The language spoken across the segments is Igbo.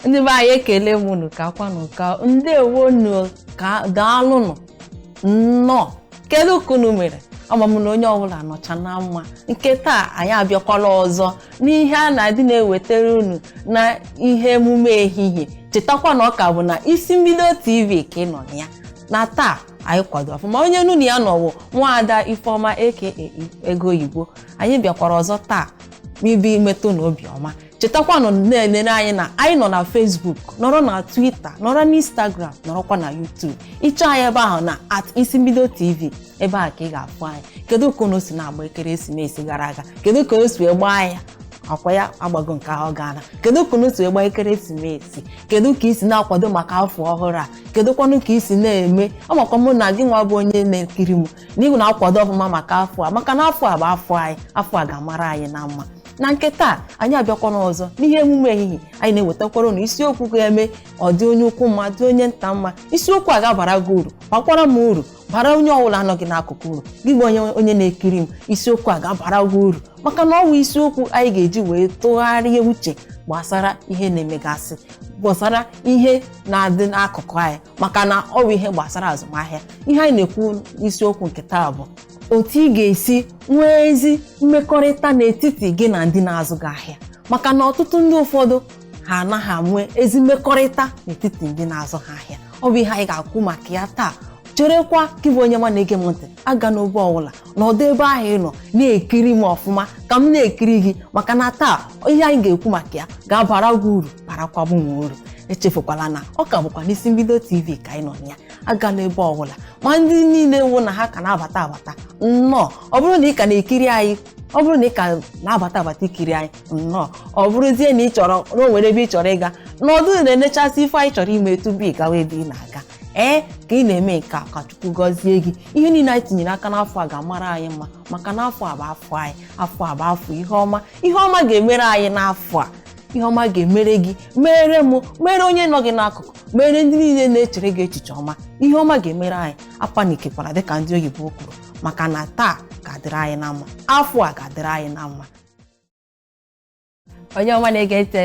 ndị be anyị ekele m unu ka kwanụ ka ndewo unu ka daalụnụ nnọọ kedu ka unu mere ọmụmụ na onye ọbụla nọcha na mma nke taa anyị abịakwala ọzọ n'ihe a na-adị na-ewetara unu na ihe emume ehihie. Chetakwa na ọ ka bụ na isi mbido TV ka ị nọ na ya na taa anyị kwado ọfụma. Onye nụ na ya nọwụ Nwaada Ifeoma aka Ego Oyibo. Anyị bịakwara ọzọ taa ibi metụ na obiọma. Chetakwanụ na-enere anyị na anyị nọ na Facebook, nọrọ na Twitter, nọrọ na Instagram, nọrọkwa na YouTube. Ịchọ anyị ebe ahụ na @isimbido TV, ebe a ka ị ga-afụ anyị. Kedu ka unu si na-agba ekeresimesi gara aga? Kedu ka o si gbaa ya? Akwa ya agbago nke ahụ gara. Kedu ka unu si gbaa ekeresimesi? Kedu ka isi na-akwado maka afọ ọhụrụ a? Kedu kwanụ ka isi na-eme? Ọ makwa mụ na gị nwa bụ onye na-ekiri m n'ihu na-akwado ọfụma maka afọ a, maka na afọ a bụ afọ anyị, afọ a ga-amara anyị na mma. Na nke taa anyị abịakwana ọzọ n'ihe emume ehihie anyị na-ewetakwara na isiokwu ga-eme ọ dị onye ukwu mma dị onye nta mma. Isiokwu a ga-abara gị uru, bakwara m uru, bara onye ọbụla anọghị n'akụkụ uru. Gị bụ onye na-ekiri m, isiokwu a ga-abara gị uru maka na ọ bụ isiokwu anyị ga-eji wee tụgharịa uche gbasara ihe na-emegasị, gbasara ihe na-adị n'akụkụ anyị, maka na ọ bụ ihe gbasara azụmahịa. Ihe anyị na-ekwu isiokwu nke taa bụ otu ị ga-esi nwee ezi mmekọrịta n'etiti gị na ndị na-azụ gị ahịa, maka na ọtụtụ ndị ụfọdụ ha anaghị nwee ezi mmekọrịta n'etiti ndị na-azụ ha ahịa. Ọ bụ ihe anyị ga-akwụ maka ya taa. Cherekwa gị bụ onye ma na-ege m ntị, aga n'obe ọbụla n'ọdụ ebe ahụ ị nọ na-ekiri m ọfụma ka m na-ekiri gị, maka na taa ihe anyị ga-ekwu maka ya ga-abara gị uru, barakwa m uru. Echefukwala na ọ ka bụkwa n'isi mbido TV ka anyị nọ na ya. Aga n'ebe ọbụla ma ndị niile wụ na ha ka na-abata nnọọ. Ọ bụrụ na ị ka na-ekiri anyị, ọ bụrụ na ị ka na-abata ikiri anyị nnọọ. Ọ bụrụzie na ị chọrọ na o nwere ebe ị chọrọ ịga n'ọdụ na-enechasị ife anyị chọrọ ime tupu ị gawa ebe ị na-aga, ka ị na-eme nke a ka Chukwu gọzie gị. Ihe niile anyị tinyere aka n'afọ a ga-amara anyị mma, maka na afọ a bụ afọ anyị, afọ a bụ afọ ihe ọma. Ihe ọma ga-emere anyị n'afọ a, ihe ọma ga-emere gị, mere m, mere onye nọ gị n'akụkụ, mere ndị niile na-echere gị echiche ọma. Ihe ọma ga-emere anyị. Apanikekwara dịka ndị oyibo kwuru, maka na taa ga-adịrị anyị na mma, afọ a ga-adịrị anyị na mma. Onye ọma na-ege ntị,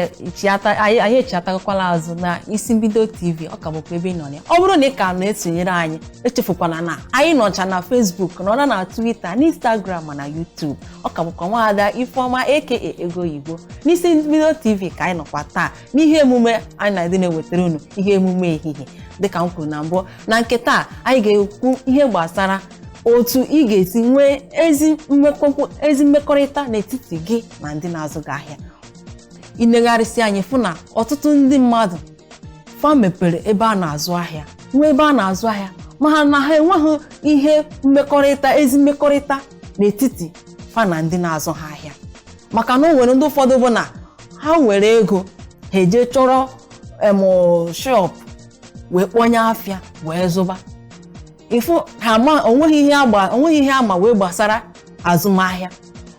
anyị echiatakwala azụ na isi mbido TV. Ọ ka bụkwa ebe ị nọ ya. Ọ bụrụ na ị ka na-esonyere anyị, echefukwana na anyị nọcha na Facebook, nọrọ na Twitter, na Instagram, ma na YouTube. Ọ ka bụkwa Nwaada Ifeoma aka Ego Oyibo. N'isi mbido TV ka anyị nọkwa taa n'ihe emume anyị na-adị na-ewetara unu ihe emume ehihie. Dịka m kwuru na mbụ, na nke taa anyị ga-ekwu ihe gbasara otu ị ga-esi nwee ezi mmekọrịta n'etiti gị na ndị na-azụ gị ahịa. Inegharịsị anyị fụ na ọtụtụ ndị mmadụ fa mepere ebe a na-azụ ahịa, nwee ebe a na-azụ ahịa, ma na ha enweghị ihe mmekọrịta, ezi mmekọrịta n'etiti fa na ndị na-azụ ha ahịa. Maka na o nwere ndị ụfọdụ bụ na ha nwere ego, ha eje chọrọ shop wee kpọnye afịa wee zụba. Ịfụ ha ma onweghị ihe ama wee gbasara azụmahịa.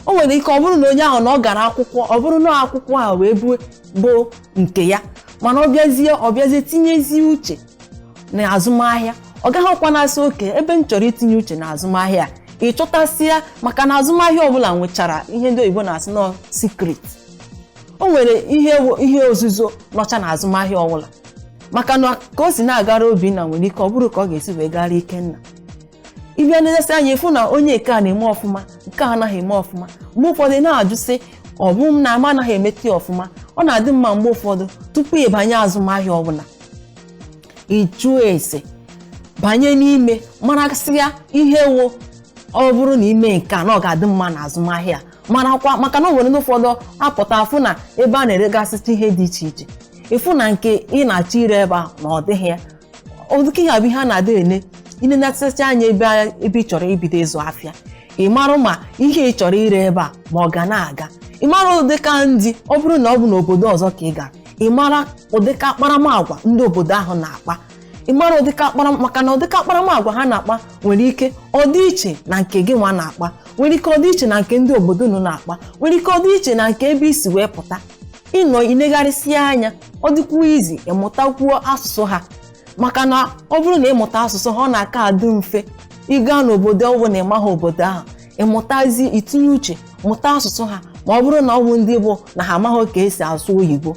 O nwere ike ọ bụrụ na onye ahụ na ọ gara akwụkwọ, ọ bụrụ na akwụkwọ ahụ wee bụ nke ya, mana ọ bịazie tinyezi uche na azụmahịa. Ọ gaghịkwa na-asị oke ebe m chọrọ itinye uche na azụmahịa, ị chọtasịa, maka na azụmahịa ọbụla nwechara ihe ndị oyibo na-asị na secret. O nwere ihe ozuzo nọcha na azụmahịa ọbụla, maka na ka o si na-agara Obinna nwere ike ọ bụrụ ka ọ ga-esi wee gara Ikenna. Ịbịa n'elesi anya ịfụ na onye nke a na-eme ọfụma, nke a anaghị eme ọfụma. Mgbe ụfọdụ na-ajụ sị ọ bụ m na ama anaghị emete ọfụma. Ọ na-adị mma mgbe ụfọdụ tupu ị banye azụmahịa ọbụla, ị jụọ ese, banye n'ime, marasịa ihe wụ ọ bụrụ na ime nke a na ọ ga-adị mma na azụmahịa. Marakwa, maka na o nwere ndị ụfọdụ apụta afụ na ebe a na-eregasịcha ihe dị iche iche, ịfụ na nke ị na-achọ ire ebe a na ọ dịghị ya. Ụdịka ihe abụ ihe a na-adị ene ine na-atịsacha anya ebe ị chọrọ ibido ịzụ afịa. Ị marụ ma ihe ị chọrọ ire ebe a ma ọ ga na-aga. Ị mara ụdịka ndị, ọ bụrụ na ọ bụ n'obodo ọzọ ka ị gara, ị mara ụdịka akparamagwa ndị obodo ahụ na-akpa. Ị mara ụdịka maka na ụdịka akparamagwa ha na-akpa nwere ike ọ dị iche na nke gị nwa na-akpa, nwere ike ọ dị iche na nke ndị obodo nọ na-akpa, nwere ike ọ dị iche na nke ebe isi wee pụta. Ịnọ inegharịsịa anya, ọ dịkwa izi ịmụtakwuo asụsụ ha, maka na ọ bụrụ na ịmụta asụsụ ha, ọ na-aka adị mfe ịga n'obodo ọ bụ na ịmaghị obodo ahụ, ịmụtazi, itinye uche mụta asụsụ ha. Ma ọ bụrụ na ọ bụ ndị bụ na ha amaghị ka esi asụ oyibo,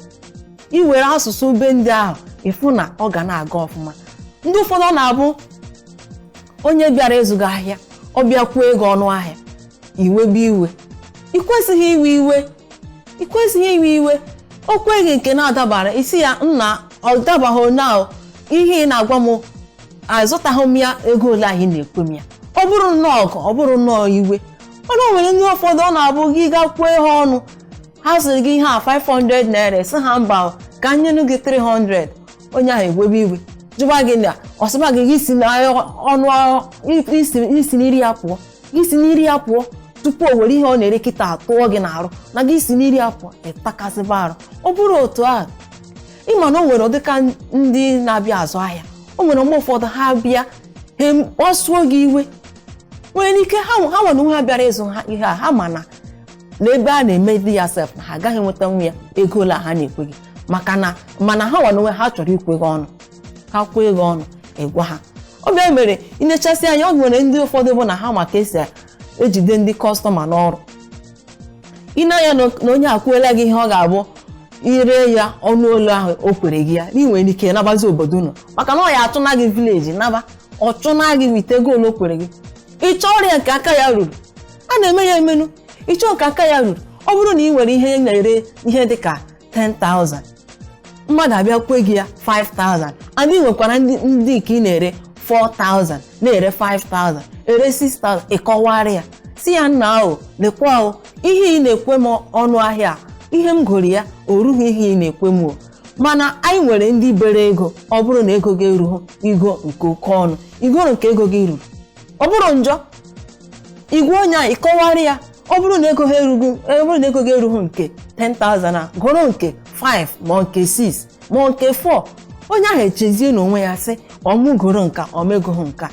iwere asụsụ be ndị ahụ ịfụ na ọ ga na-aga ọfụma. Ndị ụfọdụ ọ na-abụ onye bịara ịzụga ahịa ọ bịakwuo ego ọnụ ahịa iwebe iwe. Ikwesịghị iwe iwe o kweghị nke na-adabara isi ya nna ọ dabaghị na ihe ị na-agwa m azụtaghị m ya ego ole ahụ na-ekwe m ya. Ọ bụrụ nnọọ ọgụ ọ bụrụ nnọọ iwe. Mana o nwere ndị ụfọdụ ọ na-abụ gị gakwuo ha ọnụ ha sịrị gị ihe a 500 naira sị ha mba ka nyenu gị 300 onye ahụ ewebe iwe jụba gị na ọsịba gị si na ọnụ isi n'iri ya pụọ isi n'iri ya pụọ tupu o were ihe ọ na-ere kịta atụọ gị n'arụ na gị si n'iri ya pụọ ịtakasịba arụ. Ọ bụrụ otu ahụ ịma na o nwere ụdịka ndị na-abịa azụ ahịa o nwere mgbe ụfọdụ ha bịa ọ sụọ gị iwe nwere ike ha nwere onwe ha bịara ịzụ ha ihe a ha mana n'ebe a na-eme dị ya sef na ha agaghị enweta nwa ya ego ole ha na-ekwe gị mana ha nwere onwe ha chọrọ ikwe gị ọnụ ha kwee gị ọnụ ịgwa ha. Ọ bịa mere inechasị anya ọ nwere ndị ụfọdụ bụ na ha maka esi ejide ndị kọstọma n'ọrụ. Ị na-anya na onye akwụela gị ihe ọ ga-abụ ire ya ọnụ olu ahụ o kwere gị ya n'inwere ike nabazi obodo nọ maka na ọ ya achụna gị vileji naba ọ chụna gị wite ego ole o kwere gị. Ịchọ ọrịa nke aka ya ruru a na-eme ya emenu. Ịchọ nke aka ya ruru ọ bụrụ na ị nwere ihe na-ere ihe dịka 10,000 mmadụ abịa kwe gị ya 5,000 and ị nwekwara ndị nke ị na-ere 4,000 na-ere 5,000 ere 6,000 ịkọwarị ya si ya nna ahụ lekwa ahụ ihe ị na-ekwe m ọnụ ahịa ihe m goro ya o rughị ihe ị na-ekwe m mana anyị nwere ndị bere ego ọ bụrụ na ego gị erughị igo nke oke ọnụ igoro nke ego gị ruru ọ bụrụ njọ igwe onye a ịkọwarị ya ọ bụrụ na ego gị erughị nke 10,000 a goro nke 5 ma nke 6 ma nke 4 onye ahụ echezie n'onwe ya sị ọmụ goro nka omegoghị nka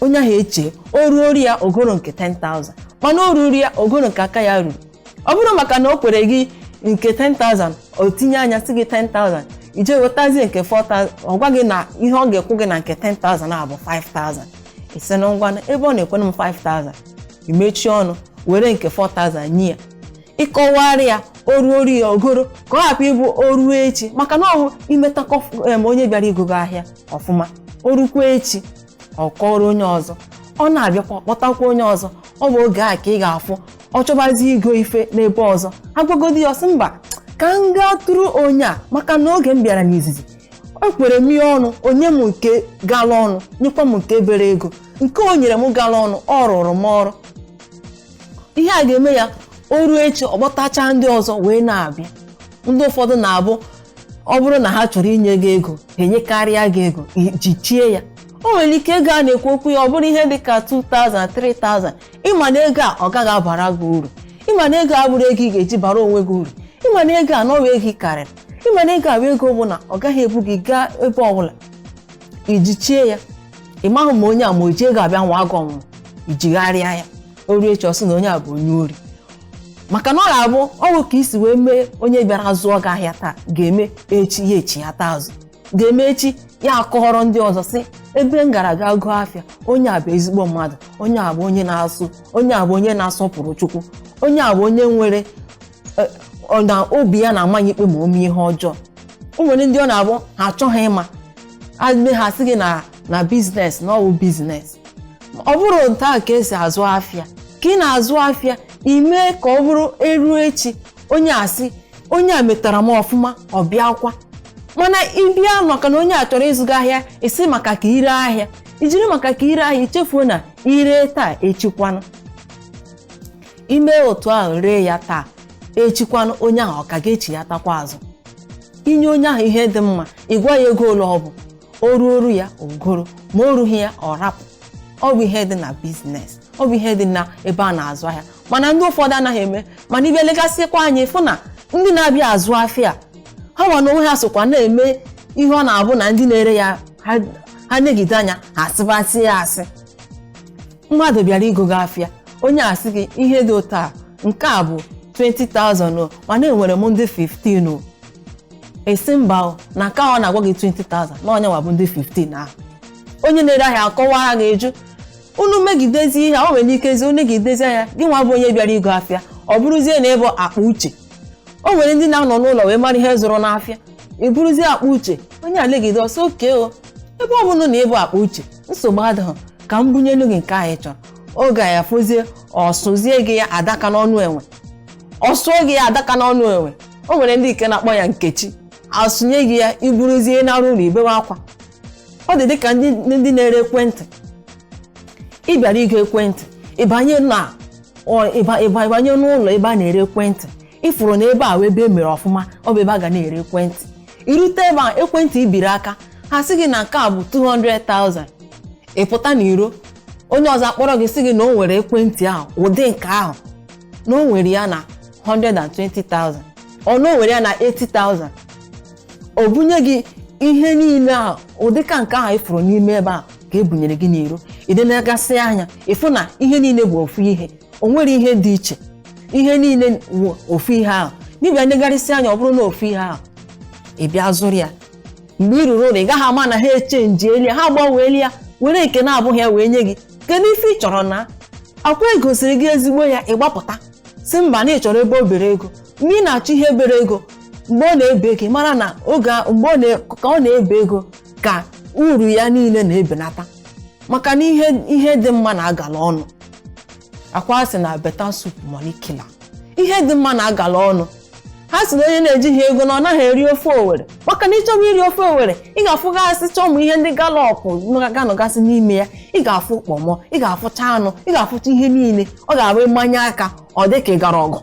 onye ahụ eche o ruori ya ogoro nke 10,000 mana o ruru ya ogoro nke aka ya ruru. Ọ bụrụ maka na o kwere gị nke 10,000 o tinye anya sị gị 10,000 ije wetazie nke 4,000 ọ gwa gị na ihe ọ ga-ekwu gị na nke 10,000 a bụ 5,000 ise na ngwa ebe ọ na-ekwe m 5,000 imechie ọnụ were nke 4,000 nye ya ịkọwarị ya o ruori ya ogoro ka ọ hapụ ịbụ o ruo echi maka na ọhụ imetakọ onye bịara igogo ahịa ọfụma o rukwa echi ọ kọrọ onye ọzọ ọ na-abịakwa kpọtakwa onye ọzọ ọ bụ oge a ka ị ga-afụ ọ chọbazi igo ife n'ebe ọzọ agwagodi ya ọsị mba ka m gaa tụrụ onye a maka na oge m bịara n'izizi o kwere m ihe ọnụ onye m nke gala ọnụ nyekwa m nke bere ego nke o nyere m gala ọnụ ọ rụrụ m ọrụ. Ihe a ga-eme ya o ruo echi ọ gbọtacha ndị ọzọ wee na-abịa. Ndị ụfọdụ na-abụ ọ bụrụ na ha chọrọ inye gị ego ha enyekarịa gị ego jichie ya. O nwere ike ego a na-ekwu okwu ya ọ bụrụ ihe dịka 2,000 3,000 ịma na ego a ọ gaghị abara gị uru ịma na ego a bụrụ ego ị ga-eji bara onwe gị uru ịma na ego a n'ọwa ego ị karịrị ịma na ego a bụ ego bụ na ọ gaghị ebu gị gaa ebe ọbụla ijichie ya ịmahụ ma onye a ma o ji ego abịa nwa agụ ọnwụnwa ijigharịa ya o ruo echi ọsị na onye a bụ onye ori maka na ọ ga-abụ ọnwụ ka isi wee mee onye bịara zụọ gị ahịa taa ga-eme echi ya echi ya taa azụ ga-eme echi ya akọrọ ndị ọzọ sị ebe m gara ga gụọ afịa onye a bụ ezigbo mmadụ onye a bụ onye na-asụ onye a bụ onye na-asọpụrụ Chukwu onye a bụ onye nwere na obi ya na-amanye ikpe ma o mee ihe ọjọọ. O nwere ndị ọ na-abụ ha achọghị ịma adịme ha sị gị na biznes na ọwụ biznes ọ bụrụ nta ka esi azụ afịa ka ị na-azụ afịa ime ka ọ bụrụ eruo echi onye asị onye a metara m ọfụma ọ bịakwa mana ịbịa maka na onye a chọrọ ịzụga ahịa isi maka ka ire ahịa ijiri maka ka ire ahịa ichefuo na ire taa echikwanụ ime otu ahụ ree ya taa echikwanụ onye ahụ ọ ka ga-echi ya takwa azụ. Inye onye ahụ ihe dị mma ịgwa ya ego ole ọ bụ o ruoru ya ogoro ma o rughị ya ọ rapụ. Ọ bụ ihe dị na biznes ọ bụ ihe dị na ebe a na-azụ ahịa mana ndị ụfọdụ anaghị eme mana ibe legasịkwa anyị fụ na ndị na-abịa azụ afịa ha nwa na onwe ha sokwa na-eme ihe ọ na-abụ na ndị na-ere ya ha negide anya ha asịbasị ya asị. Mmadụ bịara igogo afịa onye asị gị ihe dị otu a nke a bụ 20,000 mana enwere m ndị 15 esi mba na nke ọ na-agwa gị 20,000 na onye nwa bụ ndị 15 ahụ. Onye na-ere ahịa akọwara ga-eju unu megidezi ihe o nwere ikezi onye ga-edezi anya gị nwa bụ onye bịara igo afịa ọ bụrụzie na ebe akpa uche. O nwere ndị na-anọ n'ụlọ wee mara ihe zụrụ n'afịa iburuzie akpa uche onye alegide ọsọ oke o ebe ọ bụrụ na ịbụ akpa uche nsogbu adịghị ka m bunyelu gị nke anyị chọrọ oge ya fụzie ọsụzie gị ya adaka n'ọnụ enwe ọsụọ gị ya adaka n'ọnụ enwe o nwere ndị ike na-akpọ ya nkechi asụnye gị ya iburuzie n'arụ ụlọ ibewe akwa ọ dị dịka ndị na-ere ekwentị ịbịara ịgo ekwentị ịbanye n'ụlọ ebe a na-ere ekwentị ịfụrụ na ebe a ebe emere ọfụma ọ bụ ebe a ga na-ere ekwentị irute ebe a ekwentị ibiri aka ha sị gị na nke a bụ 200,000 ịpụta n'iro onye ọzọ akpọrọ gị sị gị na o nwere ekwentị ahụ ụdị nke ahụ na o nwere ya na 120,000 ọ na o nwere ya na 80,000 o bunye gị ihe niile ahụ ụdị ka nke ahụ ịfụrụ n'ime ebe ahụ ka e bunyere gị n'iro ide na-agasị anya ịfụ na ihe niile bụ ofu ihe o nwere ihe dị iche ihe niile bụ ofu ihe ahụ n'ịbịa negharịsị anya ọ bụrụ na ofu ihe ahụ ị bịa zụrụ ya mgbe ị ruru ụlọ ị gaghị ama na ha echenjieli ya ha gbanweeli ya were nke na-abụghị ya wee nye gị kedu ife ị chọrọ na akwa egosiri gị ezigbo ya ịgbapụta si mba na ị chọrọ ebe o bere ego mgbe ị na-achọ ihe bere ego mgbe ọ na-ebe ego mara na oge mgbe ọ na-ebe ego ka uru ya niile na-ebenata maka na ihe dị mma na-agala ọnụ akwa sị na better soup money killer ihe dị mma na-agala ọnụ ha sị na onye na-ejighị ego na ọ naghị eri ofe owere maka na ịchọba iri ofe owere ị ga-afụgasị chọọ ụmụ ihe ndị galọpụ ga-anọgasị n'ime ya ị ga-afụ kpọmọ ị ga-afụcha anụ ị ga-afụcha ihe niile ọ ga-abụ ịmanye aka ọ dị ka ị gara ọgụ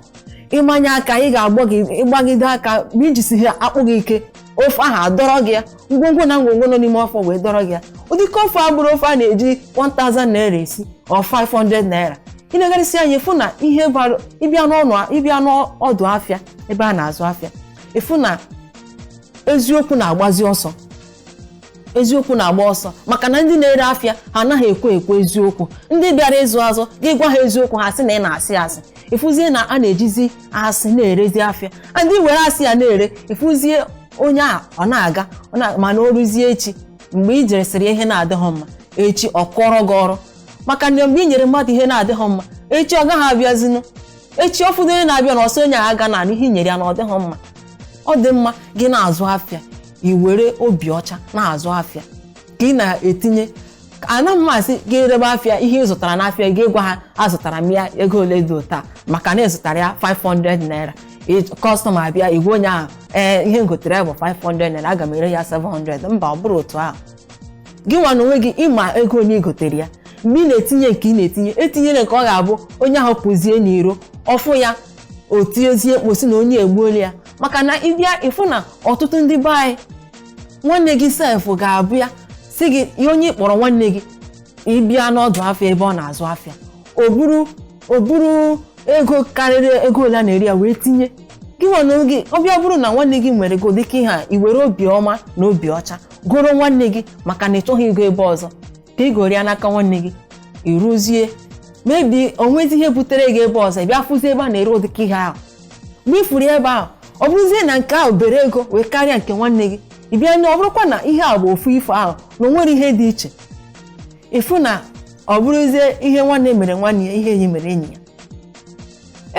ịmanye aka ị ga-agbagide aka ma ijisi ha akpụ gị ike ofe ahụ adọrọ gị ya ngwongwo na ngwongwo nọ n'ime ọfọ wee dọrọ gị ya ụdịka ofe abụrụ ofe a na-eji 1000 naira esi ọ 500 naira ị na-egarịsị anya ịfụ na ihe bara ịbịa n'ọdụ afịa ebe a na-azụ afịa ịfụ na eziokwu na-agbazi ọsọ eziokwu na-agba ọsọ maka na ndị na-ere afịa ha anaghị ekwe eziokwu ndị bịara ịzụ azụ gị gwa ha eziokwu ha sị na ị na-asị asị ịfụzie na a na-ejizi asị na-erezi afịa ndị were asị ya na-ere ịfụzie onye a ọ na-aga mana o ruzie echi mgbe ị jeresịrị ihe na-adịghị mma echi ọ kọrọ gị ọrụ maka na mgbe ị nyere mmadụ ihe na-adịghị mma echi ọ gaghị abịazinụ echi ọ fụdo onye na-abịa na ọsọ onye aga na ihe nyere ya na ọ dịghị mma ọ dị mma gị na-azụ afịa i were obi ọcha na-azụ afịa ka ị na-etinye ana mmasị gị erebe afịa ihe ị zụtara n'afịa gị gwa ha azụtara m ya ego ole dị taa maka na ịzụtara ya 500 naira kọstọma abịa igwe onye ahụ ihe ngotere ya bụ 500 naira aga m ere ya 700 mba ọ bụrụ otu ahụ gị nwa na onwe gị ịma ego onye gotere ya mgbe ị na-etinye nke ị na-etinye etinyere nke ọ ga-abụ onye ahụ pụzie n'iro ọfụ ya o tinyezie mkposi na onye egbuola ya maka na ịbịa ịfụ na ọtụtụ ndị be anyị nwanne gị sef ga-abịa si gị onye kpọrọ nwanne gị ịbịa n'ọdụ afịa ebe ọ na-azụ afịa o buru ego karịrị ego ole a na-eri ya wee tinye gị nwanne gị ọbịa bụrụ na nwanne gị nwere ego dịka ihe a iwere obi ọma na obi ọcha goro nwanne gị maka na ị chọghị ego ebe ọzọ ka ị goro ya n'aka nwanne gị iruzie mebi onwezi ihe butere gị ebe ọzọ bịa fụzie ebe a na-ere ụdịka ihe ahụ mgbe ifuru ebe ahụ ọ bụrụzie na nke ahụ bere ego wee karịa nke nwanne gị ị bịa na ọ bụrụkwa na ihe a bụ ofu ifo ahụ na o nwere ihe dị iche ịfụ na ọ bụrụzie ihe nwanne mere nwanne ya ihe enyi mere enyi ya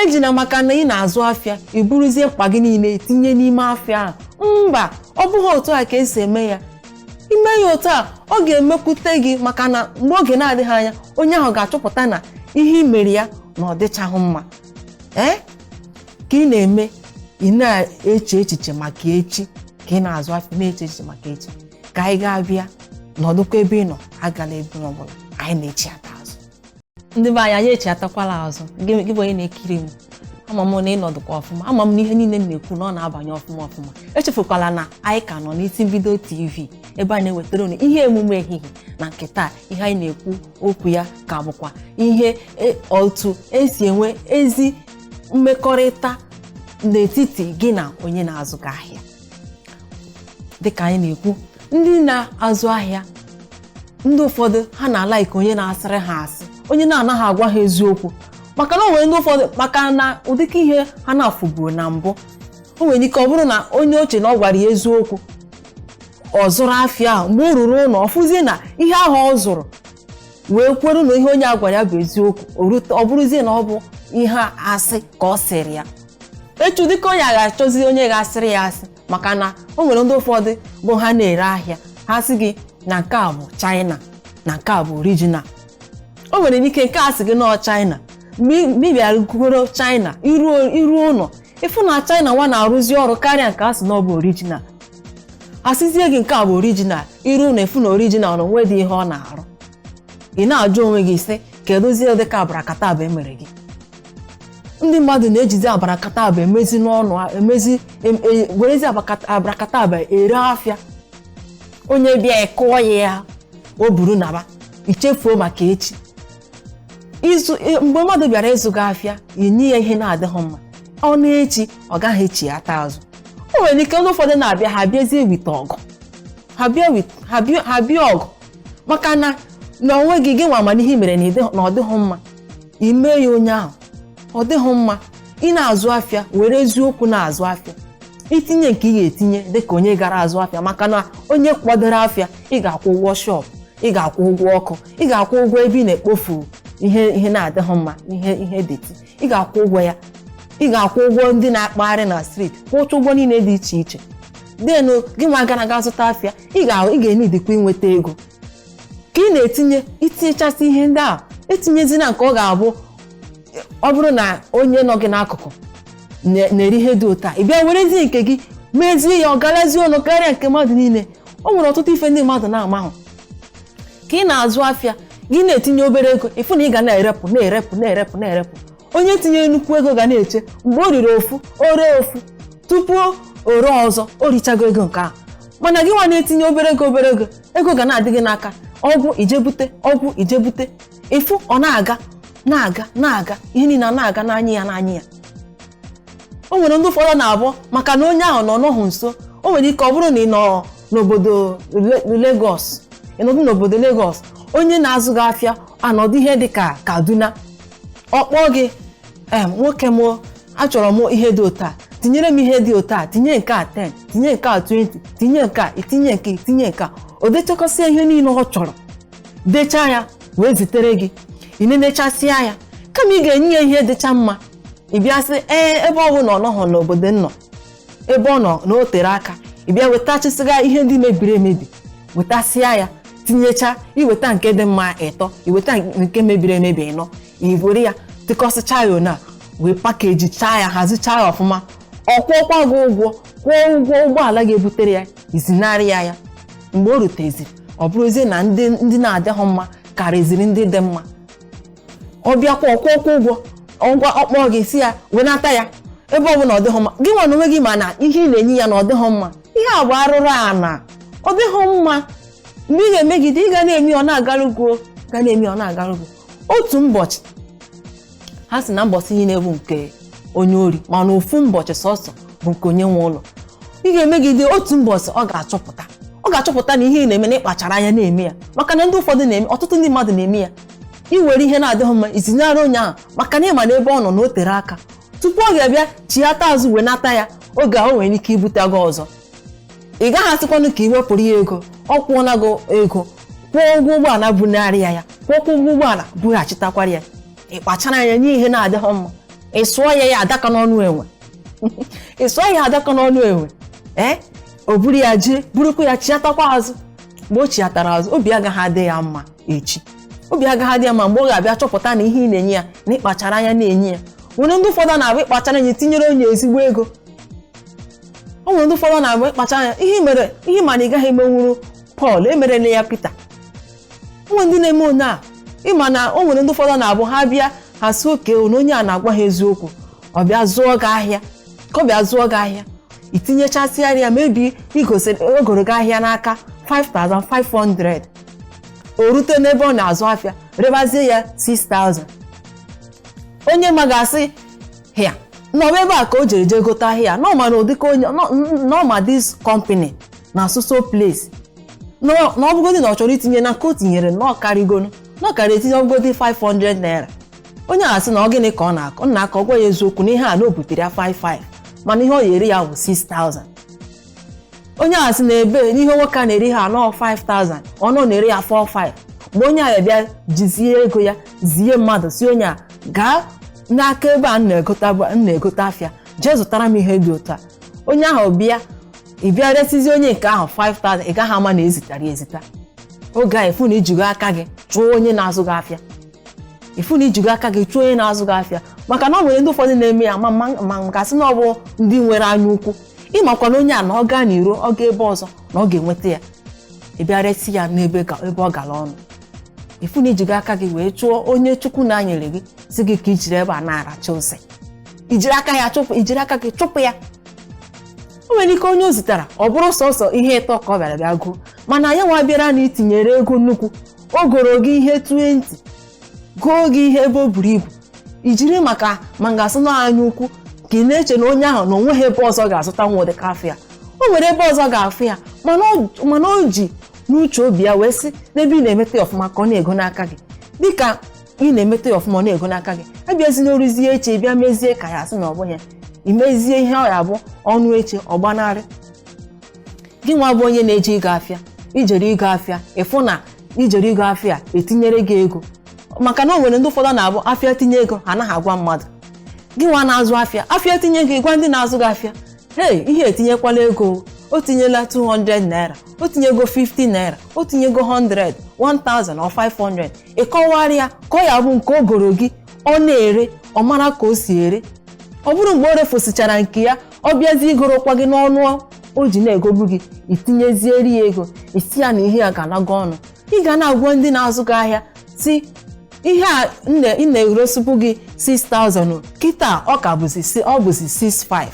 ejina maka na ị na-azụ afịa i buruzie mkpa gị niile tinye n'ime afịa ahụ mba ọ bụghị otu a ka esi eme ya ime ya otu a ọ ga-emekwute gị maka na mgbe oge na-adịghị anya onye ahụ ga-achọpụta na ihe i mere ya na ọ dịchaghị mma ka ị na-eme ị na-eche echiche maka echi ka ị na-azụ afịa na-eche echiche maka echi ka anyị ga-abịa nọdụkwa ebe ị nọ agala ebe ọbụla anyị na-echi ata azụ ndị be anyị echi atakwala azụ gị bụ onye na-ekiri m ama m na ịnọdụkwa ọfụma ama m na ihe niile na-ekwu na ọ na-abanye ọfụma echefukwala na anyị ka nọ n'isi mbido TV ebe a na-ewetara unu ihe emume ehihie na nke taa ihe anyị na-ekwu okwu ya ka bụkwa ihe otu esi enwe ezi mmekọrịta n'etiti gị na onye na-azụ gị ahịa dịka anyị na-ekwu ndị na-azụ ahịa ndị ụfọdụ ha na-alaiki onye na-asịrị ha asị onye na-anaghị agwa ha eziokwu maka na o nwere ndị ụfọdụ maka na ụdịka ihe ha na-afụburu na mbụ o nwere ike ọ bụrụ na onye oche na ọ gwara ya eziokwu ọ zụrụ afịa ahụ mgbe o ruru ụlọ ọ fụzie na ihe ahụ ọ zụrụ wee kwere na ihe onye a gwara ya bụ eziokwu ọ bụrụzie na ọ bụ ihe asị ka ọ sịrị ya echu dịka onye a ga-achọzi onye ga-asịrị ya asị maka na o nwere ndị ụfọdụ bụ ha na-ere ahịa ha sị gị na nke a bụ China na nke a bụ original. O nwere ike nke a sị gị nọ China, mgbe ị bịara goro China iru ụlọ ịfụ na China nwa na-arụzi ọrụ karịa nke a sị na ọ bụ original. Asịzie gị nke a bụ original, iru ụlọ ịfụ na original na onwe dị ihe ọ na-arụ. Ị na-ajụ onwe gị sị kedụzie dịka abarakataba emere gị. Ndị mmadụ na-ejizi abarakataba emezi n'ọnụ werezi abarakataba ere afịa. Onye bịa kụọ ya o buru naba ichefuo maka echi. Mgbe mmadụ bịara ịzụ gị afịa inye ya ihe na-adịghị mma, ọ na-echi ọ gaghị echi ata azụ. O nwere ike ndị ụfọdụ na-abịa ha bịazie wite ọgụ, ha bịa ọgụ maka na onwe gị nwa amamihe mere na ọ dịghị mma, ime ya onye ahụ ọ dịghị mma. Ị na-azụ afịa were eziokwu na-azụ afịa, itinye nke ị ga-etinye dịka onye gara azụ afịa, maka na onye kwadoro afịa ị ga-akwụ ụgwọ shọp, ị ga-akwụ ụgwọ ọkụ, ị ga-akwụ ụgwọ ebe ị na-ekpofu ihe na-adịghị mma, ihe deti, ị ga-akwụ ụgwọ ya, ị ga-akwụ ụgwọ ndị na-akpagharị na street, kwụcha ụgwọ niile dị iche iche. Denu gị nwa gara aga zụta afịa ị ga-enidikwa inweta ego ka ị na-etinye, itinyechasị ihe ndị a etinyezina nke ọ ga-abụ ọ bụrụ na onye nọ gị n'akụkụ na-eri ihe dị ụta, ị bịa werezi nke gị mezie ya ọ garazie ọnụ karịa nke mmadụ niile. O nwere ọtụtụ ife ndị mmadụ na-amahụ. Ka ị na-azụ afịa gị na-etinye obere ego ịfụ na ị ga na-erepụ. Onye tinye nnukwu ego ga na-eche mgbe o riri ofu o ree ofu tupu o ree ọzọ o richago ego nke ahụ. Mana gị nwa na-etinye obere ego ga na-adị gị n'aka, ọgwụ ijebute ịfụ ọ na-aga ihe niile na-aga n'anya ya. O nwere ndị ụfọdụ na-abụ maka na onye ahụ nọ n'ọhụ nso. O nwere ike ọ bụrụ na ị nọ n'obodo Lagos, ịnọdụ n'obodo Lagos, onye na-azụ gị afịa anọdụ ihe dịka Kaduna, ọ kpọọ gị nwoke m achọrọ m ihe dị ụta, tinyere m ihe dị ụta, tinye nke a 10, tinye nke a 20, tinye nke a, itinye nke a. O dechakọsịa ihe niile ọ chọrọ, dechaa ya wee zitere gị, ị na-enechasịa ya. Kama ị ga-enye ya ihe dịcha mma, ị bịa sị ebe ọ bụ na ọ nọghọ n'obodo nọ, ebe ọ nọ na o tere aka, ị bịa wetachasịga ihe ndị mebiri emebi, wetasịa ya, tinyecha, iweta nke dị mma ịtọ, iweta nke mebiri emebi ịnọ, iwere ya tịkọsịcha ya na wee pakeji chaa ya, hazichaa ya ọfụma. Ọ kwụọkwa gị ụgwọ, kwụọ ụgwọ ụgbọala ga-ebutere ya, izinarị ya. Mgbe o ruteziri ọ bụrụzie na ndị na-adịghị mma karịziri ndị dị mma, ọ bịakwa ọkwụkwọ ụgwọ ọkpọ gị si ya wenata ya ebe ọ bụ na ọ dịghị mma. Gị nwa na onwe gị ma na ihe ị na-enye ya na ọ dịghị mma, ihe a bụ arụrụ ana, ọ dịghị mma. Mgbe ị ga-emegide ị ga na-eme ọ na-agarugo, otu ụbọchị ha si na mbọsị niile bụ nke onye ori, mana ofu ụbọchị sọsọ bụ nke onye nwe ụlọ. Ị ga-emegide otu ụbọchị ọ ga-achọpụta na ihe ị na-eme na ịkpachara anya na-eme ya, maka na ndị ụfọdụ na-eme, ọtụtụ ndị mmadụ na-eme ya. Iwere ihe na-adịghị mma izinyere onye ahụ maka na ịma na ebe ọ nọ na o tere aka, tupu ọ ga-abịa chighata azụ wee nata ya, oge ahụ nwere ike ibute gị ọzọ. Ị gaghị asịkwanụ ka ị wepụrụ ya ego, ọ kwụọla gị ego, kwụọ ụgwọ ụgbọala bunarị ya, kwụọkwa ụgwọ ụgbọala bughachitakwara ya. Ị kpachara anya nye ihe na-adịghị mma, ị sụọ ya adaka n'ọnụ enwe o buru ya jee burukwa ya chiatakwa azụ. Mgbe o chiatara azụ, obi agaghị adị ya mma echi, obi agaghị adị ya mma mgbe ọ ga-abịa chọpụta na ihe ị na-enye ya na ịkpachara anya na-enye ya. Nwere ndị ụfọdụ na-abụ ịkpachara anya tinyere onye ezigbo ego. O nwere ndị ụfọdụ na-abụ ịkpachara anya ihe ma na ị gaghị emenwuru Pọl emerela ya Pita. O nwere ndị na-eme onye a, ịma na o nwere ndị ụfọdụ na-abụ ha bịa ha si oke na onye a na-agwa ha eziokwu, ọ bịa zụọ gị ahịa, itinyechasịarị ya, mebi ogoro gị ahịa n'aka 5,500, o rute n'ebe ọ na-azụ afịa rebazie ya 6,000. Onye ma ga-asị ya nọba ebe a ka o jere gote ahịa, nọma na ụdịka onye nọma this company na asụsụ place na ọ bụgodị na ọ chọrọ itinye na nke o tinyere na ọ karịa etinye ọbụgodị 500 naira. Onye a sị na ọ gịnị ka ọ na-akọ, ọ gwa ya eziokwu na ihe a na o butere ya 55, mana ihe ọ na-eri ya bụ 6,000. Onye a sị na ebe n'ihe nwoke a na-eri ha anọ 5,000, ọnụ na-eri ya 45. Mgbe onye a bịa jizie ego ya zie mmadụ si onye a gaa n'aka ebe a na-egote afịa jee zụtara m ihe dị otu a. Onye ahụ bịa ị bịa resizi onye nke ahụ 5,000 ị gaghị ama na ezitara ya ezita. Oge a efu na ijigo aka gị chụọ onye na-azụ gị afịa, ifu na ijigo aka gị chụọ onye na-azụ gị afịa, maka na ọ nwere ndị ụfọdụ na-eme ya ma gasị na ọ bụ ndị nwere anya ukwu. Ịmakwa na onye a na ọ gaa n'iro ọ gaa ebe ọzọ na ọ ga-enweta ya, ị bịa resi ya n'ebe ọ gara ọnụ. Ifu na ijigo aka gị wee chụọ onye Chukwu na-anyere gị si gị ka ijiri ebe a na-aracha ose, ijiri aka gị chụpụ ya. O nwere ike onye o zitara ọ bụrụ sọsọ ihe ịtọ ka ọ bịara gụọ, mana ya nwa bịara na itinyere ego nnukwu, o goro gị ihe 20, gụọ gị ihe ebe o buru ibu, ijiri maka ma ngasị na anya ukwu ka ị na-eche na onye ahụ na o nweghị ebe ọzọ ga-azụta nwa ụdịka afọ ya. O nwere ebe ọzọ ga-afụ ya, mana o ji n'uche obi ya wee sị n'ebe ị na-emeta ya ọfụma ka ọ na-ego n'aka gị. Dịka ị na-emeta ya ọfụma ọ na-ego n'aka gị, abịazi n'oruzie eche bịa mezie ka ya asị na ọ bụghị ya, imezie ihe ọ ya bụ ọnụ eche ọgbanarị. Gị nwa bụ onye na-eje ịgo afịa, ijere ịgo afịa, ịfụ na ijere ịgo afịa etinyere gị ego, maka na o nwere ndị ụfọdụ na-abụ afịa tinye ego ha anaghị agwa mmadụ. Gị nwa na-azụ afịa tinye gị gwa ndị na-azụ gị afịa, hey, ihe etinyekwala ego, o tinyela 200 naira, o tinyego 50 naira, o tinyego 100, 1000 or 500. Ị kọwarị ya ka ọ ya bụ nke o goro gị ọ na-ere, ọ mara ka o si ere. Ọ bụrụ mgbe o refosichara nke ya, ọ bịazi igorokwa gị n'ọnụ o ji na-egobu gị, itinyezieri ya ego, isi ya na ihe ya ga-anago ọnụ. Ị ga na-agwa ndị na-azụ gị ahịa si ihe a ị na-eresipụ gị 6,000 kịta ọ bụzi 6,500.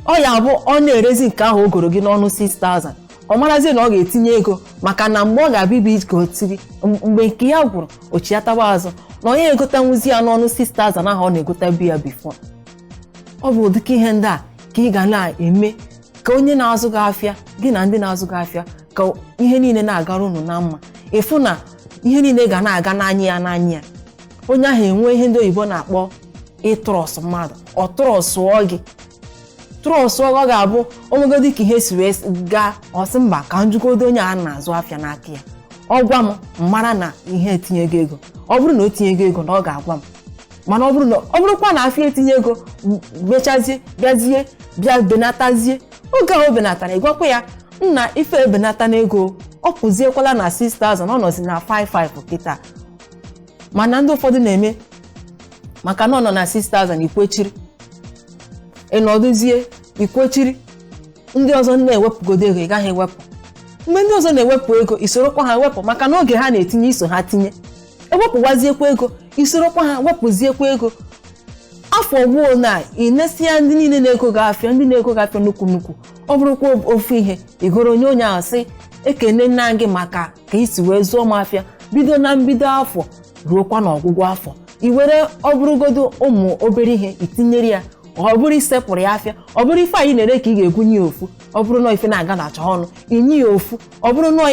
Ọ ya bụ ọ na-erezi nke ahụ o goro gị n'ọnụ 6,000, ọ marazie na ọ ga-etinye ego, maka na mgbe ọ ga-abịa ibe igotiri mgbe nke ya gwụrụ ochiataba azụ na onye egotanwuzi ya n'ọnụ 6,000 ahụ ọ na-egotabu ya before. Ọ bụ ụdịka ihe ndị a ka ị ga na-eme ka onye na-azụ gị afịa, gị na ndị na-azụ gị afịa, ka ihe niile na-agara unu na mma. Ịfụ na ihe niile ga na-aga n'anya ya. Onye ahụ enwe ihe ndị oyibo na-akpọ ịtrọs mmadụ, ọ trọsụọ gị, ọ ga-abụ onwegodi ka ihe si wee gaa ọsị mba ka njugodo onye a na-azụ afịa n'aka ya, ọ gwa m mara na ihe etinyego ego. Ọ bụrụ na o tinyego ego na ọ ga-agwa m, mana ọ bụrụkwa na afịa etinye ego mechazie bịa benatazie, oge ahụ o benatara ịgwakwa ya nna ife ebenata n'ego, ọ pụziekwala na 6,000, ọ nọzi na 5,500 kịta. Mana ndị ụfọdụ na-eme maka na ọ nọ na 6,000 ikwechiri, ịnọdụzie ikwechiri, ndị ọzọ na-ewepụgodo ego ị gaghị ewepụ. Mgbe ndị ọzọ na-ewepụ ego isorokwa ha ewepụ, maka na oge ha na-etinye iso ha tinye. Ewepụgwaziekwa ego isorokwa ha wepụziekwa ego. Afọ gboo na inesia ndị niile na-ego gị afịa, ndị na-ego gị afịa nnukwu, ọ bụrụkwa ofu ihe igoro onye ahụ sị ekene nna gị maka ka isi wee zụọ m afịa bido na mbido afọ ruokwa na ọgwụgwụ afọ. I were ọ bụrụgodo ụmụ obere ihe itinyere ya, ọ bụrụ isepụrụ ya afịa, ọ bụrụ ife anyị na-ere ka ị ga-egwunye ya ofu, ọ bụrụ na ife na-aga na-acha ọnụ inye ya ofu, ọ bụrụ na ọ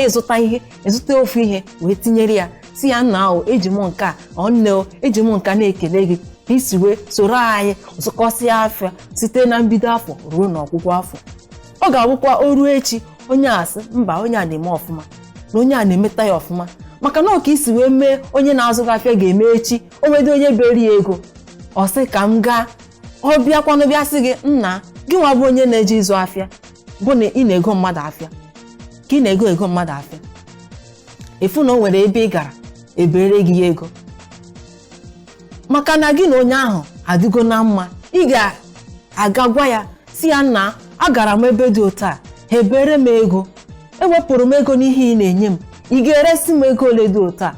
ịzụta ofu ihe wee tinyere ya, si ya nna ahụ eji m nke a, ọ nne o eji m nka na-ekele gị ka isi wee soro anyị zụkọsịa afịa site na mbido afọ ruo n'ọgwụgwụ afọ. Ọ ga-abụkwa o ruo echi onye asị mba onye a na-eme ọfụma na onye a na-emeta ya ọfụma, maka na ọka isi wee mee onye na-azụ gị afịa ga-eme echi o nwede onye beri ya ego ọ sị ka m gaa, ọ bịakwanụ bịa sị gị nna gị nwa bụ onye na-eje ịzụ afịa bụ na ị na-ego mmadụ afịa, ka ị na-ego mmadụ afịa, efu na o nwere ebe ị gara ebere gị ya ego, maka na gị na onye ahụ adịgo na mma. Ị ga-aga gwa ya si ya nna agara m ebe dị otu a, ha ebere m ego, ewepụrụ m ego n'ihe ị na-enye m, ị ga-eresi m ego ole dị otu a.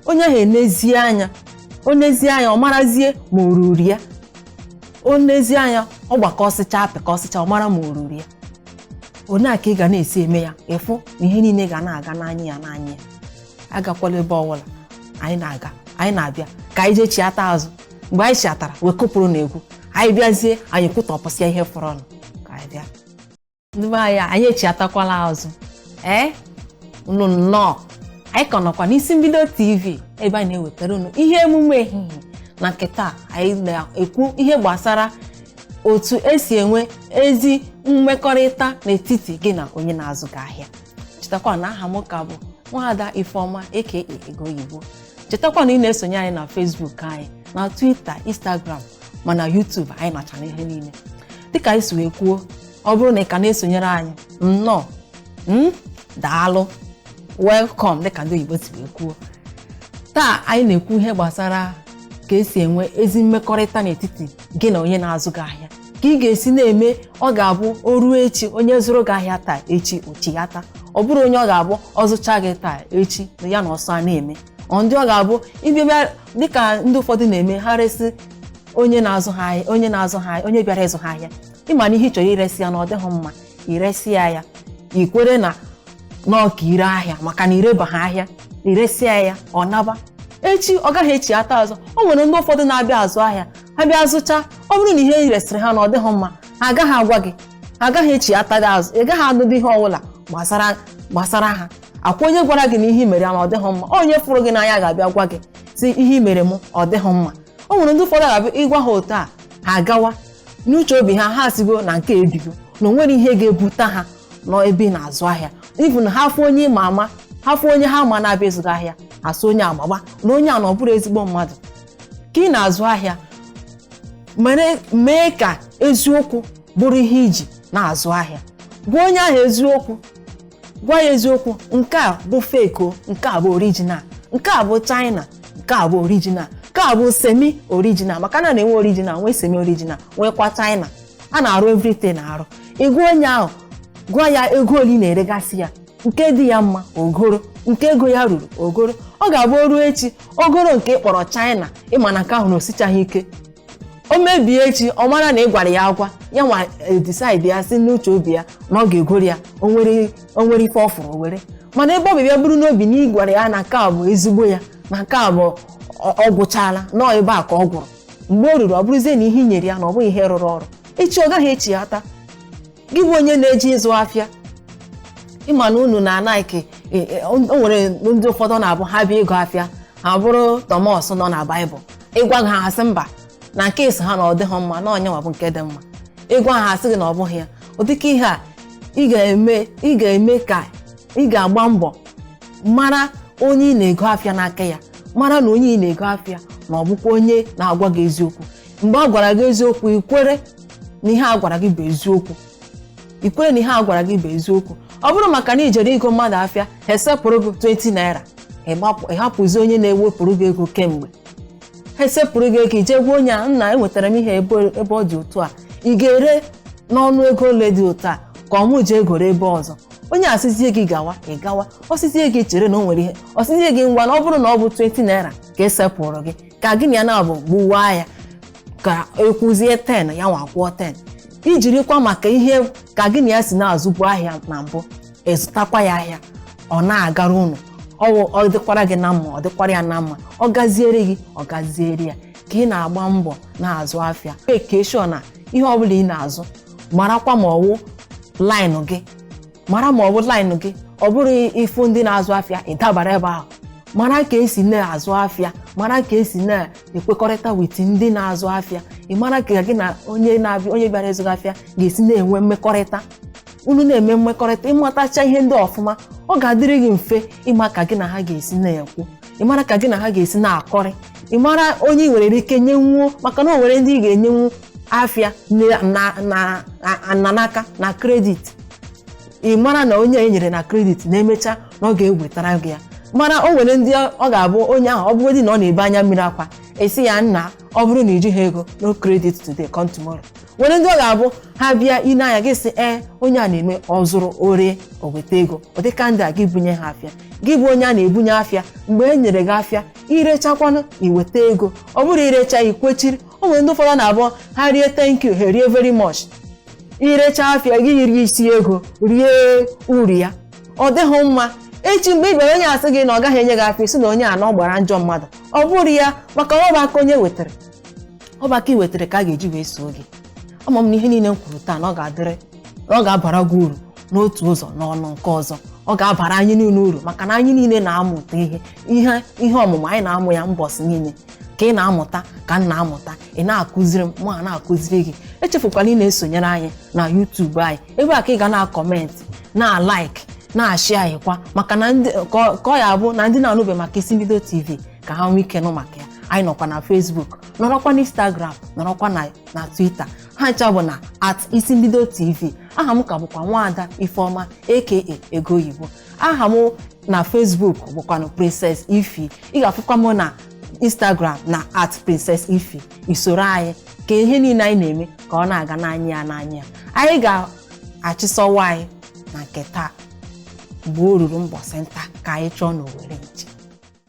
Onye ahụ enezie anya ọ marazie ma o ruru ya, o nezie anya ọ gbakọsịcha apịkọsịcha ọ mara ma o ruru ya. Onye a ka ị ga na-esi eme ya, ịfụ na ihe niile ga na-aga n'anya ya. Agakwala ebe ọbụla anyị na-abịa ka anyị jee chiata azụ, mgbe anyị chiatara wee kụpụrụ n'egwu, anyị bịazie anyị kwụtọpụsịa ihe fọrọ ọnụ ka anyị bịa. Ndị be anyị echiatakwala azụ unu nnọọ. Anyị ka nọkwa n'isi mbido TV ebe anyị na-ewetara unu ihe emume ehihie, na nke taa anyị na-ekwu ihe gbasara otu esi enwe ezi mmekọrịta n'etiti gị na onye na-azụ gị ahịa. Chetakwa na aha m ka bụ Nwaada Ifeoma aka Ego Oyibo. Chetakwa na ị na-esonye anyị na Facebook anyị, na Twitter, Instagram, ma na YouTube anyị nọcha n'ihe niile. Dịka anyị si wee kwuo ọ bụrụ na ị ka na-esonyere anyị nnọọ daalụ welcome dịka ndị Igbo si wee kwuo. Taa anyị na-ekwu ihe gbasara ka esi enwe ezi mmekọrịta n'etiti gị na onye na-azụ gị ahịa, ka ị ga-esi na-eme ọ ga-abụ o ruo echi onye zụrụ gị ahịa taa echi ochi ya taa, ọ bụrụ onye ọ ga-abụ ọ zụcha gị taa echi na ya na ọsọ a na-eme, ndị ọ ga-abụ ịbịa dịka ndị ụfọdụ na-eme ha resị onye na-azụ ha ahịa onye bịara ịzụ ha ahịa, ịma na ihe ị chọrọ iresi ya na ọ dịghị mma iresi ya ikwere na ọka ire ahịa maka na ireba ha ahịa iresịa ya ọ naba echi ọ gaghị echi ata azụ. O nwere ndị ụfọdụ na-abịa azụ ahịa ha bịa zụcha, ọ bụrụ na ihe iresịrị ha na ọ dịghị mma ha agaghị agwa gị, ha agaghị echi ata gị azụ, ị gaghị anụdị ihe ọbụla gbasara ha. Akwa onye gwara gị na ihe mere ya na ọ dịghị mma, onye fụrụ gị n'anya ga-abịa gwa gị si ihe mere m ọ dịghị mma. O nwere ndị ụfọdụ ga-abịa ịgwa ha otu a ha agawa n'uche obi ha sigo na nke ebigo na o nwere ihe ga-ebute ha n'ebe ị na-azụ ahịa, even ha fụ onye ịma ama, ha fụ onye ha ma na-abịa ịzụ ahịa asụ onye agbagba na onye a na ọ bụrụ ezigbo mmadụ. Ka ị na-azụ ahịa mee ka eziokwu bụrụ ihe iji na-azụ ahịa. Gwa onye ahụ eziokwu, gwa ya eziokwu, nke a bụ fake, nke a bụ original, nke a bụ China, nke a bụ original, nke a bụ semi original, maka na na-enwe original nwee semi original nwekwa China, a na-arụ everything na-arụ. Ịgwa onye ahụ, gwa ya ego ole na-eregasị ya, nke dị ya mma ogoro, nke ego ya ruru ogoro. Ọ ga-abụ o ruo echi ogoro nke kpọrọ China ịma na nke ahụ na osichaghị ike, o mebie echi ọ mara na ị gwara ya agwa ya nwa decide ya si n'uche obi ya na ọ ga-egoro ya, o nwere ife ọ fụrụ were. Mana ebe ọ bịa bụrụ n'obi na ị gwara ya na nke a bụ ezigbo ya, na nke a bụ ọ gwụchala nọọ ebe a ka ọ gwụrụ, mgbe o ruru ọ bụrụzie na ihe i nyere ya na ọ bụghị ihe rụrụ ọrụ, echi ọ gaghị echi ya taa. Gị bụ onye na-eji ịzụ afịa, ịma na unu na-anaghị o nwere ndị ụfọdụ na-abụ ha bịa ịgụ afịa ha bụrụ Thomas nọ na Baịbụl, ịgwa ha asị mba na nke isi ha na ọ dịghị mma na onye nwa bụ nke dị mma, ịgwa ha asị gị na ọ bụghị ya. Ụdịka ihe a ị ga-eme ka ị ga-agba mbọ mara onye ị na-ego afịa n'aka ya, mara na onye ị na-ego afịa na ọ bụkwa onye na-agwa gị eziokwu. Mgbe a gwara gị eziokwu ikwere na ihe a gwara gị bụ eziokwu, ikwere na ihe a gwara gị bụ eziokwu. Ọ bụrụ maka na ijere ịgo mmadụ afịa ha esepụrụ gị 20 naira, ịhapụzi onye na-ewepụrụ gị ego kemgbe, ha esepụrụ gị ego ije gwa onye a nna enwetara m ihe ebe ọ dị otu a, ị ga-ere n'ọnụ ego ole dị otu a ka ọ mụ ji egoro ebe ọzọ. Onye asịzie gị gawa ị gawa, ọsịzie gị chere na o nwere ihe, ọsịzie gị ngwa na ọ bụrụ na ọ bụ 20 naira ka esepụrụ gị ka gị na ya na-abụ gbuwaa ya ka ekwuzie 10 ya nwa kwụọ 10, ijirikwa maka ihe ka gị na ya si na-azụbu ahịa na mbụ ezụtakwa ya ahịa ọ na-agara unu, ọ dịkwara gị na mma, ọ dịkwara ya na mma, ọ gaziere gị ọ gaziere ya. Ka ị na-agba mbọ na-azụ afịa ekeshọ na ihe ọbụla ị na-azụ marakwa ma ọwụ laịnụ gị, mara ma ọ bụ laịnụ gị, ọ bụrụ ifu ndị na-azụ afịa ịdabara ebe ahụ. Mara ka esi na-azụ afịa, mara ka esi na-ekwekọrịta wit ndị na-azụ afịa, ị mara ka gị na onye bịara ịzụ afịa ga-esi na-enwe mmekọrịta. Unu na-eme mmekọrịta, ịmatacha ihe ndị ọfụma, ọ ga-adịrị gị mfe ịma ka gị na ha ga-esi na-ekwu, ị mara ka gị na ha ga-esi na-akọrị, ị mara onye ị nwere ike nyenwuo, maka na o nwere ndị ị ga-enyenwu afịa na n'aka na kredit. Ị mara na onye e nyere na kredit na-emecha na ọ ga-ewetara gị ya. Mara o nwere ndị ọ ga-abụ onye ahụ ọ bụgodị na ọ na-ebe anya mmiri akwa esi ya nna ọ bụrụ na ijighị ego no credit today come tomorrow. Nwere ndị ọ ga-abụ ha bịa ine anya gị sị onye a na-eme ọ zụrụ ore o weta ego, ọ dịka ndị a gị bunye ha afịa, gị bụ onye a na-ebunye afịa mgbe e nyere gị afịa irechakwanụ iweta ego, ọ bụrụ irecha ikwechiri. O nwere ndị ụfọdụ na-abụ ha rie thank you ha rie very much, irecha afịa gị yiri isi ego rie uru ya, ọ dịghị mma. Echi mgbe ị bịara onye asị gị na ọ gaghị enye gị afịa si na onye a na ọ gbara njọ mmadụ, ọ bụrụ ya maka ọbaka onye wetara, ọbaka i wetara ka a ga-eji wee soo gị. Ama m na ihe niile m kwuru taa na ọ ga-abara gị uru n'otu ụzọ n'ọnụ nke ọzọ, ọ ga-abara anyị niile uru maka na anyị niile na-amụta ihe ọmụmụ anyị na-amụ ya mbọsị niile. Ka ị na-amụta ka m na-amụta, ị na-akụziri m ma na-akụziri gị. Echefukwala ị na-esonyere anyị na YouTube anyị, ebe a ka ị ga na-akọmentị, na-like, na-ashị anyị kwa, maka na ka ọ ya bụ na ndị na-anụbe maka Isi Mbido TV ka ha nwee ike nụ maka ya. Anyị nọkwa na Facebook, nọrọkwa na Instagram, nọrọkwa na Twitter. ha ncha bụ na @isimbido tv. Aha m ka bụkwa Nwaada Ifeoma aka Ego Oyibo. Aha m na Facebook bụkwanụ Princess Ifi. Ị ga-afụkwa m na Instagram na @Princess Ifi. Isoro anyị ka ihe niile anyị na-eme ka ọ na-aga n'anya ya. Anyị ga-achịsọwa anyị na nke taa mgbe o ruru mbọsị nta ka anyị chọọ n'Owerre nche.